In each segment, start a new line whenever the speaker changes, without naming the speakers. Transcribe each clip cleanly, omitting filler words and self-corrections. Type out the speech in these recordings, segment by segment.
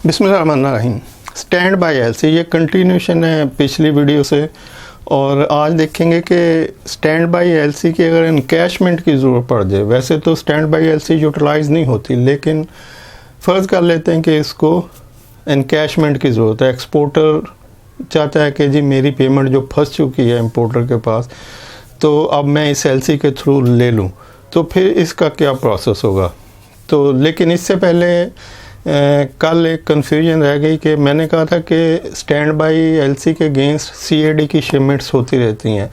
बिस्मिल्लाहिर्रहमानिर्रहीम। Stand by LC ये continuation है पिछली वीडियो से, और आज देखेंगे कि स्टैंड बाय एलसी की अगर इनकैशमेंट की ज़रूरत पड़ जाए। वैसे तो स्टैंड बाय एलसी यूटिलाइज़ नहीं होती, लेकिन फ़र्ज़ कर लेते हैं कि इसको इनकैशमेंट की ज़रूरत है। एक्सपोर्टर चाहता है कि जी मेरी पेमेंट जो फंस चुकी है इंपोर्टर के पास, तो अब मैं इस एलसी के थ्रू ले लूँ, तो फिर इसका क्या प्रोसेस होगा। तो लेकिन इससे पहले कल एक कन्फ्यूजन रह गई कि मैंने कहा था कि स्टैंड बाई एलसी के अगेंस्ट सीएडी की शिपमेंट्स होती रहती हैं,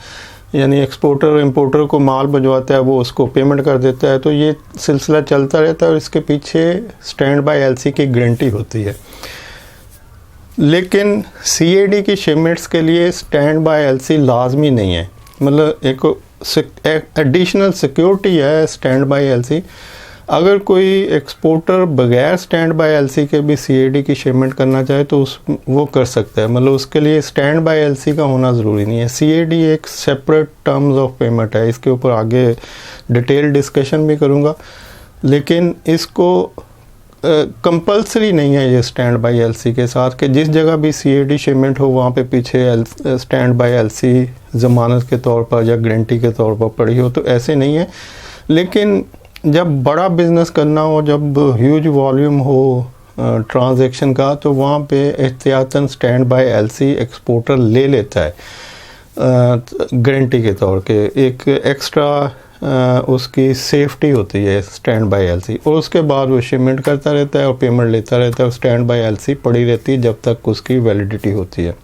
यानी एक्सपोर्टर इंपोर्टर को माल भिजवाता है, वो उसको पेमेंट कर देता है, तो ये सिलसिला चलता रहता है और इसके पीछे स्टैंड बाई एलसी की गारंटी होती है। लेकिन सीएडी की शिपमेंट्स के लिए स्टैंड बाई एलसी लाजमी नहीं है, मतलब एक एडिशनल सिक्योरिटी है स्टैंड बाई एलसी। अगर कोई एक्सपोर्टर बगैर स्टैंड बाय एलसी के भी सीएडी की शिपमेंट करना चाहे तो वो कर सकता है, मतलब उसके लिए स्टैंड बाय एलसी का होना ज़रूरी नहीं है। सीएडी एक सेपरेट टर्म्स ऑफ पेमेंट है, इसके ऊपर आगे डिटेल डिस्कशन भी करूँगा, लेकिन इसको कंपलसरी नहीं है ये स्टैंड बाय एलसी के साथ कि जिस जगह भी सीएडी शिपमेंट हो वहाँ पे पीछे स्टैंड बाय एलसी ज़मानत के तौर पर या गारंटी के तौर पर पड़ी हो, तो ऐसे नहीं है। लेकिन जब बड़ा बिज़नेस करना हो, जब ह्यूज वॉल्यूम हो ट्रांजैक्शन का, तो वहाँ पे एहतियातन स्टैंड बाय एलसी एक्सपोर्टर ले लेता है गारंटी के तौर के। एक एक्स्ट्रा उसकी सेफ्टी होती है स्टैंड बाय एलसी, और उसके बाद वो शिपमेंट करता रहता है और पेमेंट लेता रहता है, और स्टैंड बाय एलसी पड़ी रहती है जब तक उसकी वैलिडिटी होती है।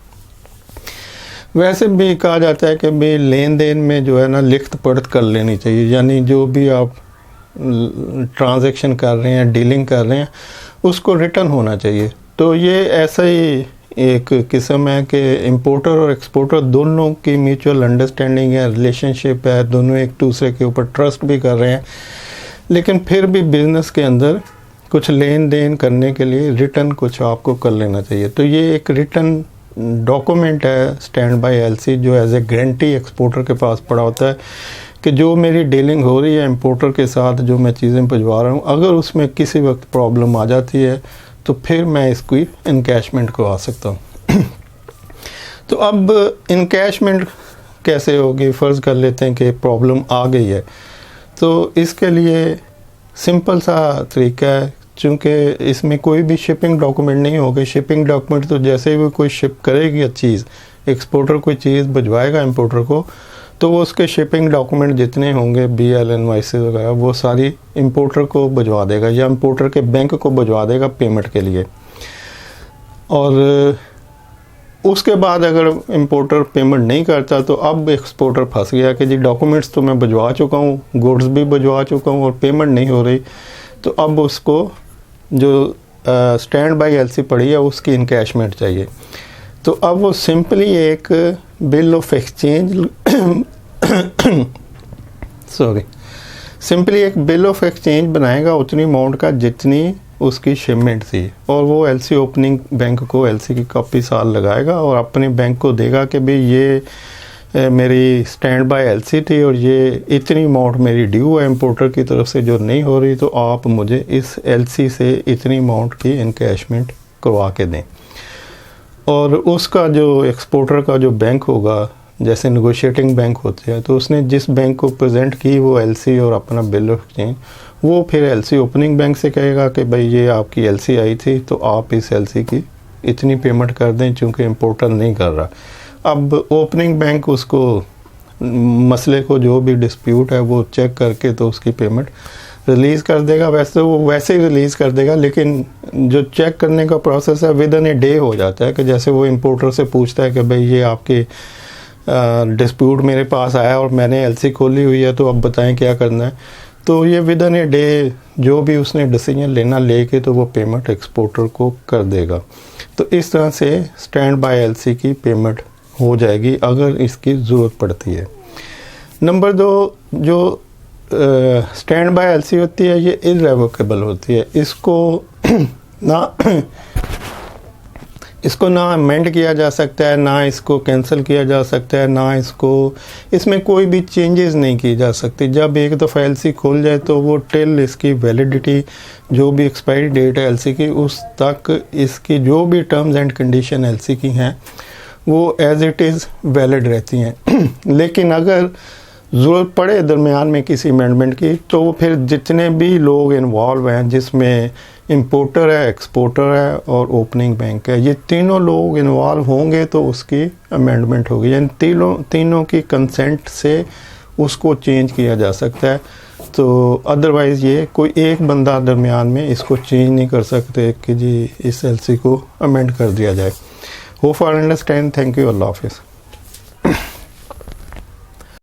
वैसे भी कहा जाता है कि भाई लेन देन में जो है ना लिखत पढ़त कर लेनी चाहिए, यानी जो भी आप ट्रांजैक्शन कर रहे हैं, डीलिंग कर रहे हैं, उसको रिटर्न होना चाहिए। तो ये ऐसा ही एक किस्म है कि इंपोर्टर और एक्सपोर्टर दोनों की म्यूचुअल अंडरस्टैंडिंग है, रिलेशनशिप है, दोनों एक दूसरे के ऊपर ट्रस्ट भी कर रहे हैं, लेकिन फिर भी बिज़नेस के अंदर कुछ लेन देन करने के लिए रिटर्न कुछ आपको कर लेना चाहिए। तो ये एक रिटर्न डॉक्यूमेंट है स्टैंड बाय एलसी, जो एज ए गारंटी एक्सपोर्टर के पास पड़ा होता है कि जो मेरी डीलिंग हो रही है इंपोर्टर के साथ, जो मैं चीज़ें भिजवा रहा हूँ, अगर उसमें किसी वक्त प्रॉब्लम आ जाती है तो फिर मैं इसकी इनकैशमेंट करवा सकता हूँ। तो अब इनकैशमेंट कैसे होगी, फ़र्ज़ कर लेते हैं कि प्रॉब्लम आ गई है, तो इसके लिए सिंपल सा तरीका है। चूँकि इसमें कोई भी शिपिंग डॉक्यूमेंट नहीं होगा। शिपिंग डॉक्यूमेंट तो जैसे ही कोई शिप करेगी चीज़, एक्सपोर्टर कोई चीज़ भिजवाएगा इंपोर्टर को, तो वो उसके शिपिंग डॉक्यूमेंट जितने होंगे, BL इनवॉइसेस वगैरह, वो सारी इंपोर्टर को भिजवा देगा या इंपोर्टर के बैंक को भिजवा देगा पेमेंट के लिए। और उसके बाद अगर इंपोर्टर पेमेंट नहीं करता तो अब एक्सपोर्टर फंस गया कि जी डॉक्यूमेंट्स तो मैं भिजवा चुका हूँ, गुड्स भी भिजवा चुका हूँ और पेमेंट नहीं हो रही, तो अब उसको जो स्टैंड बाय एलसी पड़ी है उसकी इनकैशमेंट चाहिए। तो अब वो सिंपली एक बिल ऑफ एक्सचेंज सिंपली एक बिल ऑफ एक्सचेंज बनाएगा उतनी अमाउंट का जितनी उसकी शिपमेंट थी, और वो एलसी ओपनिंग बैंक को एलसी की कॉपी साल लगाएगा और अपने बैंक को देगा कि भाई ये मेरी स्टैंड बाय एलसी थी और ये इतनी अमाउंट मेरी ड्यू है इंपोर्टर की तरफ से जो नहीं हो रही, तो आप मुझे इस एलसी से इतनी अमाउंट की इनकैशमेंट करवा के दें। और उसका जो एक्सपोर्टर का जो बैंक होगा, जैसे नेगोशिएटिंग बैंक होते हैं, तो उसने जिस बैंक को प्रेजेंट की वो एलसी और अपना बिल ऑफ एक्सचेंज, वो फिर एलसी ओपनिंग बैंक से कहेगा कि भाई ये आपकी एलसी आई थी, तो आप इस एलसी की इतनी पेमेंट कर दें, चूँकि इंपोर्टर नहीं कर रहा। अब ओपनिंग बैंक उसको मसले को, जो भी डिस्प्यूट है, वो चेक करके तो उसकी पेमेंट रिलीज़ कर देगा। वैसे वो वैसे ही रिलीज़ कर देगा, लेकिन जो चेक करने का प्रोसेस है विद इन ए डे हो जाता है कि जैसे वो इंपोर्टर से पूछता है कि भाई ये आपकी डिस्प्यूट मेरे पास आया और मैंने एलसी खोली हुई है, तो अब बताएं क्या करना है। तो ये विद इन ए डे जो भी उसने डिसीजन लेना लेके तो वो पेमेंट एक्सपोर्टर को कर देगा। तो इस तरह से स्टैंड बाय एलसी की पेमेंट हो जाएगी अगर इसकी ज़रूरत पड़ती है। नंबर 2, जो स्टैंड बाय एलसी होती है ये इररेवोकेबल होती है। इसको ना इसको ना अमेंड किया जा सकता है, ना इसको कैंसिल किया जा सकता है, ना इसमें कोई भी चेंजेस नहीं की जा सकती। जब एक दफ़ा एलसी खुल जाए तो वो टिल इसकी वैलिडिटी, जो भी एक्सपायरी डेट है एलसी की, उस तक इसकी जो भी टर्म्स एंड कंडीशन एलसी की हैं वो एज इट इज़ वैलिड रहती हैं। लेकिन अगर ज़रूरत पड़े दरमियान में किसी अमेंडमेंट की, तो फिर जितने भी लोग इन्वॉल्व हैं, जिसमें इंपोर्टर है, एक्सपोर्टर है और ओपनिंग बैंक है, ये तीनों लोग इन्वॉल्व होंगे तो उसकी अमेंडमेंट होगी। यानी तीनों की कंसेंट से उसको चेंज किया जा सकता है। तो अदरवाइज़ ये कोई एक बंदा दरमियान में इसको चेंज नहीं कर सकते कि जी इस एलसी को अमेंड कर दिया जाए। Hope for understand. Thank you. अल्लाह हाफिज़।